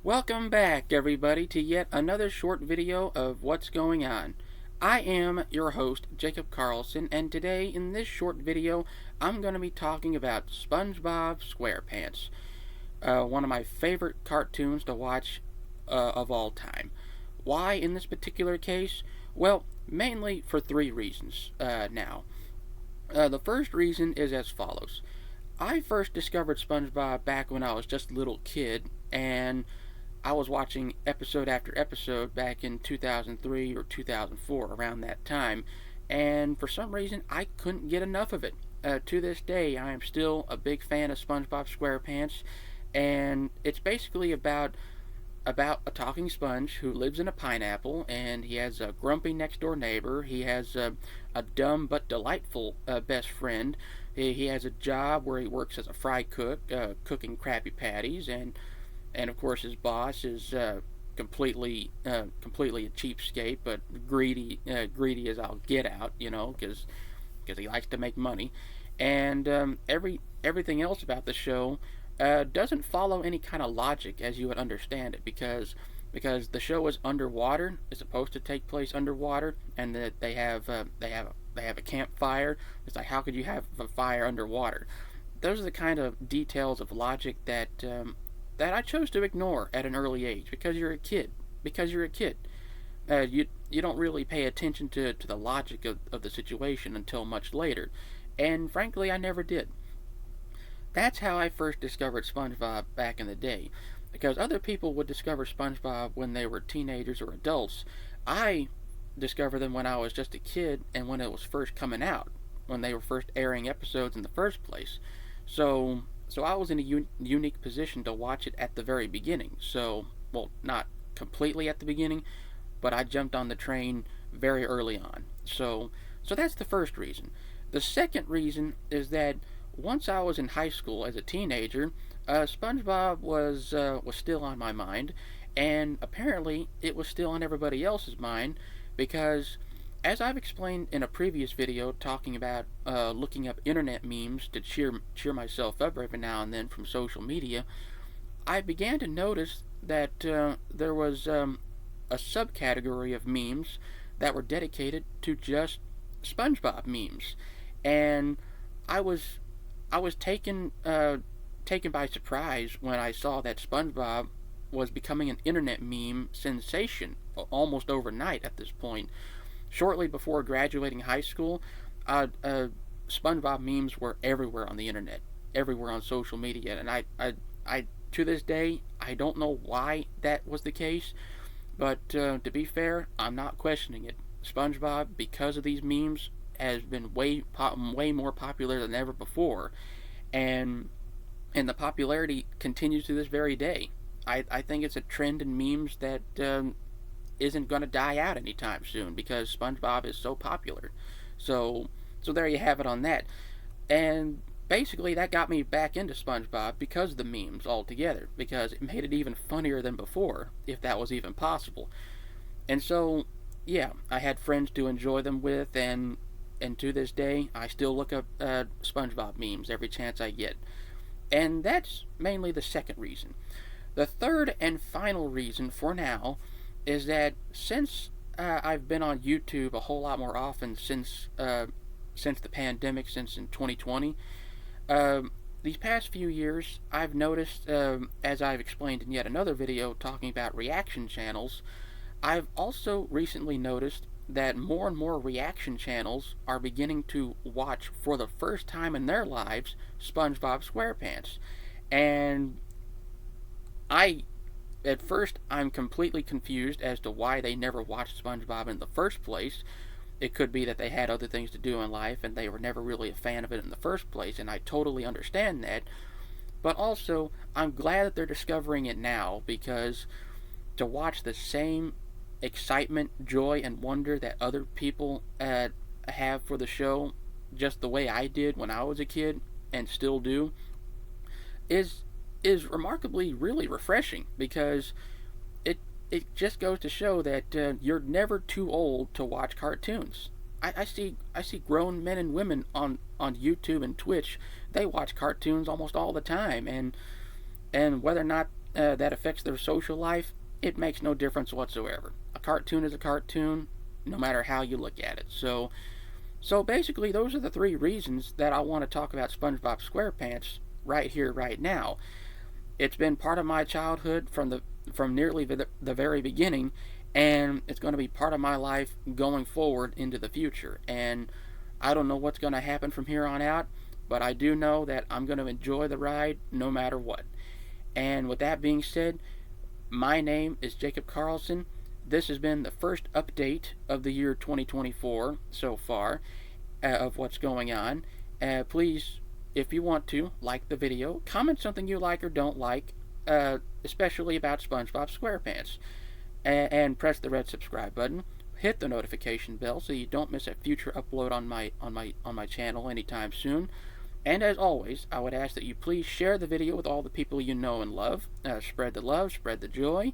Welcome back, everybody, to yet another short video of what's going on. I am your host, Jacob Carlson, and today in this short video, I'm going to be talking about Spongebob Squarepants, one of my favorite cartoons to watch of all time. Why in this particular case? Well, mainly for three reasons now. The first reason is as follows. I first discovered SpongeBob back when I was just a little kid, and I was watching episode after episode back in 2003 or 2004, around that time, and for some reason I couldn't get enough of it. To this day, I am still a big fan of SpongeBob SquarePants, and it's basically about a talking sponge who lives in a pineapple, and he has a grumpy next door neighbor. He has a dumb but delightful best friend. He has a job where he works as a fry cook, cooking Krabby Patties, and of course his boss is completely a cheapskate, but greedy as I'll get out, because he likes to make money, and everything else about the show doesn't follow any kind of logic as you would understand it, because the show is underwater. It's supposed to take place underwater, and that they have a campfire. It's like, how could you have a fire underwater? Those are the kind of details of logic that I chose to ignore at an early age, because you're a kid. You don't really pay attention to the logic of the situation until much later, and frankly, I never did. That's how I first discovered SpongeBob back in the day, because other people would discover SpongeBob when they were teenagers or adults. I discovered them when I was just a kid and when it was first coming out, when they were first airing episodes in the first place. So I was in a unique position to watch it at the very beginning. So, well, not completely at the beginning, but I jumped on the train very early on. So that's the first reason. The second reason is that once I was in high school as a teenager, SpongeBob was still on my mind, and apparently it was still on everybody else's mind, because as I've explained in a previous video talking about looking up internet memes to cheer myself up every now and then from social media, I began to notice that there was a subcategory of memes that were dedicated to just SpongeBob memes, and I was taken by surprise when I saw that SpongeBob was becoming an internet meme sensation almost overnight at this point. Shortly before graduating high school, SpongeBob memes were everywhere on the internet, everywhere on social media, and I to this day, I don't know why that was the case, but to be fair, I'm not questioning it. SpongeBob, because of these memes, has been way more popular than ever before, and the popularity continues to this very day. I think it's a trend in memes that isn't going to die out anytime soon, because SpongeBob is so popular. So there you have it on that. And basically that got me back into SpongeBob because of the memes altogether, because it made it even funnier than before, if that was even possible. And so, yeah, I had friends to enjoy them with, and to this day, I still look up SpongeBob memes every chance I get. And that's mainly the second reason. The third and final reason for now is that since I've been on YouTube a whole lot more often since the pandemic, since in 2020, these past few years, I've noticed, as I've explained in yet another video talking about reaction channels, I've also recently noticed that more and more reaction channels are beginning to watch for the first time in their lives SpongeBob SquarePants. And at first, I'm completely confused as to why they never watched SpongeBob in the first place. It could be that they had other things to do in life and they were never really a fan of it in the first place, and I totally understand that. But also, I'm glad that they're discovering it now, because to watch the same excitement, joy, and wonder that other people have for the show, just the way I did when I was a kid and still do, is remarkably really refreshing, because it just goes to show that you're never too old to watch cartoons. I see grown men and women on YouTube and Twitch. They watch cartoons almost all the time, and whether or not that affects their social life, it makes no difference whatsoever. A cartoon is a cartoon, no matter how you look at it. So basically, those are the three reasons that I want to talk about SpongeBob SquarePants right here, right now. It's been part of my childhood from nearly the very beginning, and it's going to be part of my life going forward into the future. And I don't know what's going to happen from here on out, but I do know that I'm going to enjoy the ride no matter what. And with that being said, my name is Jacob Carlson. This has been the first update of the year 2024 so far of what's going on. Please, if you want to, like the video, comment something you like or don't like, especially about SpongeBob SquarePants, and press the red subscribe button. Hit the notification bell so you don't miss a future upload on my channel anytime soon. And as always, I would ask that you please share the video with all the people you know and love. Spread the love, spread the joy,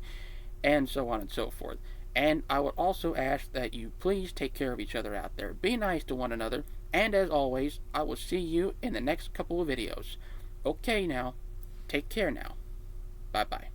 and so on and so forth. And I would also ask that you please take care of each other out there. Be nice to one another. And as always, I will see you in the next couple of videos. Okay now, take care now. Bye-bye.